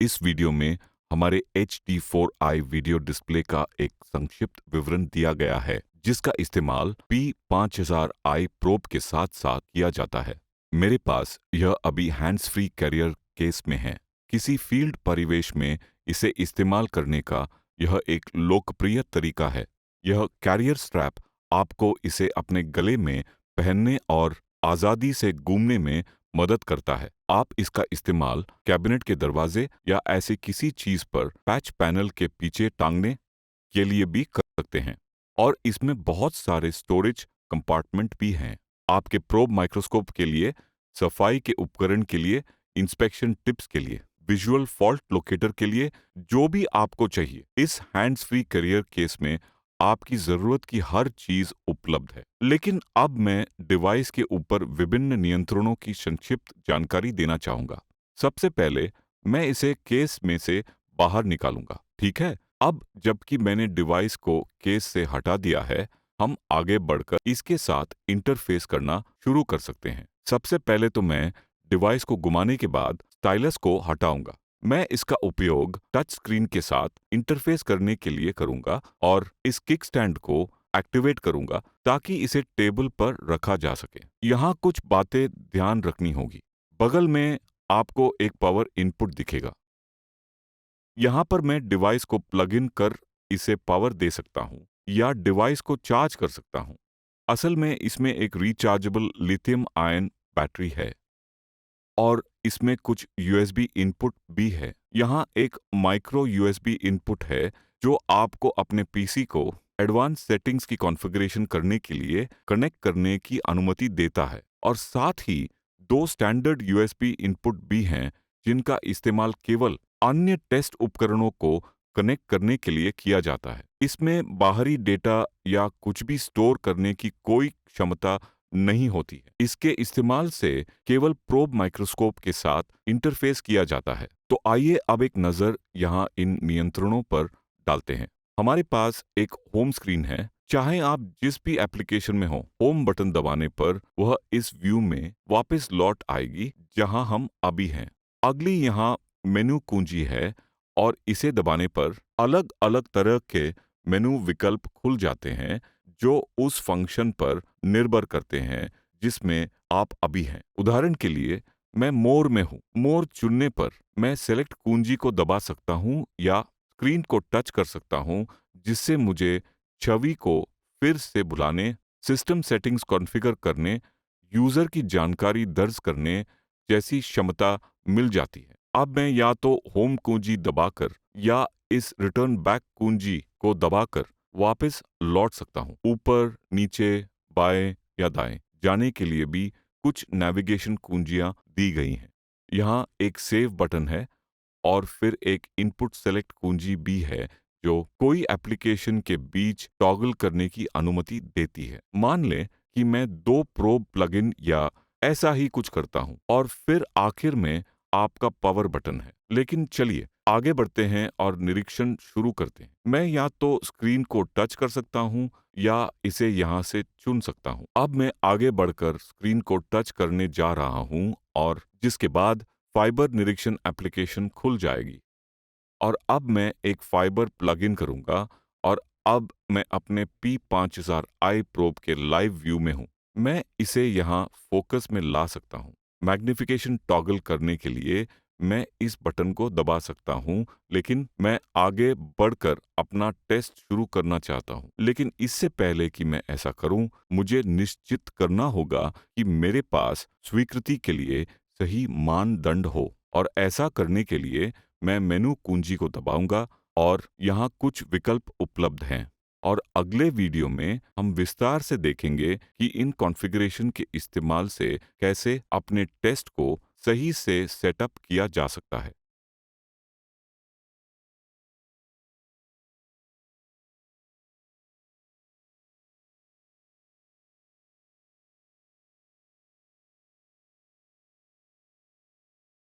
इस वीडियो में हमारे HD4i वीडियो डिस्प्ले का एक संक्षिप्त विवरण दिया गया है, जिसका इस्तेमाल P5000i प्रोब के साथ साथ किया जाता है। मेरे पास यह अभी हैंड्स फ्री कैरियर केस में है। किसी फील्ड परिवेश में इसे इस्तेमाल करने का यह एक लोकप्रिय तरीका है। यह कैरियर स्ट्रैप आपको इसे अपने गले में पहनने और आज़ादी से घूमने में मदद करता है। आप इसका इस्तेमाल कैबिनेट के दरवाजे या ऐसी किसी चीज पर पैच पैनल के पीछे टांगने के लिए भी कर सकते हैं। और इसमें बहुत सारे स्टोरेज कंपार्टमेंट भी हैं। आपके प्रोब माइक्रोस्कोप के लिए, सफाई के उपकरण के लिए, इंस्पेक्शन टिप्स के लिए, विजुअल फॉल्ट लोकेटर के लिए, जो भी आपको चाहिए, इस हैंड्स फ्री करियर केस में आपकी जरूरत की हर चीज उपलब्ध है। लेकिन अब मैं डिवाइस के ऊपर विभिन्न नियंत्रणों की संक्षिप्त जानकारी देना चाहूंगा। सबसे पहले मैं इसे केस में से बाहर निकालूंगा, ठीक है? अब जबकि मैंने डिवाइस को केस से हटा दिया है, हम आगे बढ़कर इसके साथ इंटरफेस करना शुरू कर सकते हैं। सबसे पहले तो मैं डिवाइस को घुमाने के बाद स्टाइलस को हटाऊंगा। मैं इसका उपयोग टच स्क्रीन के साथ इंटरफेस करने के लिए करूंगा और इस किक स्टैंड को एक्टिवेट करूंगा ताकि इसे टेबल पर रखा जा सके। यहाँ कुछ बातें ध्यान रखनी होगी। बगल में आपको एक पावर इनपुट दिखेगा। यहाँ पर मैं डिवाइस को प्लग इन कर इसे पावर दे सकता हूँ या डिवाइस को चार्ज कर सकता हूँ। असल में इसमें एक रिचार्जेबल लिथियम आयन बैटरी है और इसमें कुछ USB इनपुट भी है। यहाँ एक माइक्रो USB इनपुट है जो आपको अपने PC को एडवांस सेटिंग्स की कॉन्फ़िगरेशन करने के लिए कनेक्ट करने की अनुमति देता है। और साथ ही दो स्टैंडर्ड USB इनपुट भी हैं जिनका इस्तेमाल केवल अन्य टेस्ट उपकरणों को कनेक्ट करने के लिए किया जाता है। इसमें बाहरी डेटा या कुछ भी स्टोर करने की कोई क्षमता नहीं होती है। इसके इस्तेमाल से केवल प्रोब माइक्रोस्कोप के साथ इंटरफेस किया जाता है। तो आइए अब एक नज़र यहाँ इन नियंत्रणों पर डालते हैं। हमारे पास एक होम स्क्रीन है। चाहे आप जिस भी एप्लीकेशन में हो, होम बटन दबाने पर वह इस व्यू में वापस लौट आएगी जहां हम अभी हैं। अगली यहाँ मेनू कुंजी है और इसे दबाने पर अलग अलग तरह के मेनू विकल्प खुल जाते हैं जो उस फंक्शन पर निर्भर करते हैं जिसमें आप अभी हैं। उदाहरण के लिए, मैं मोर में हूँ। मोर चुनने पर मैं सेलेक्ट कुंजी को दबा सकता हूँ या स्क्रीन को टच कर सकता हूँ, जिससे मुझे छवि को फिर से बुलाने, सिस्टम सेटिंग्स कॉन्फ़िगर करने, यूज़र की जानकारी दर्ज करने जैसी क्षमता मिल जाती है। अब मैं या तो होम कुंजी दबाकर या इस रिटर्न बैक कुंजी को दबाकर वापस लौट सकता हूँ। ऊपर, नीचे, बाएं या दाएं जाने के लिए भी कुछ नेविगेशन कुंजियां दी गई हैं। यहाँ एक सेव बटन है और फिर एक इनपुट सेलेक्ट कुंजी भी है जो कोई एप्लीकेशन के बीच टॉगल करने की अनुमति देती है। मान लें कि मैं दो प्रोब प्लगइन या ऐसा ही कुछ करता हूं और फिर आखिर में आपका पावर बटन है। लेकिन चलिए आगे बढ़ते हैं और निरीक्षण शुरू करते हैं। मैं या तो स्क्रीन को टच कर सकता हूं या इसे यहां से चुन सकता हूं। अब मैं आगे बढ़कर स्क्रीन को टच करने जा रहा हूं और जिसके बाद फाइबर निरीक्षण एप्लीकेशन खुल जाएगी। और अब मैं एक फाइबर प्लग इन करूंगा और अब मैं अपने P5000i प्रोब के लाइव व्यू में हूं। मैं इसे यहां फोकस में ला सकता हूं। मैग्निफिकेशन टॉगल करने के लिए मैं इस बटन को दबा सकता हूं, लेकिन मैं आगे बढ़कर अपना टेस्ट शुरू करना चाहता हूं। लेकिन इससे पहले कि मैं ऐसा करूं, मुझे निश्चित करना होगा कि मेरे पास स्वीकृति के लिए सही मानदंड हो। और ऐसा करने के लिए मैं मेनू कुंजी को दबाऊंगा और यहाँ कुछ विकल्प उपलब्ध हैं। और अगले वीडियो में हम विस्तार से देखेंगे कि इन कॉन्फ़िगरेशन के इस्तेमाल से कैसे अपने टेस्ट को सही से सेटअप किया जा सकता है।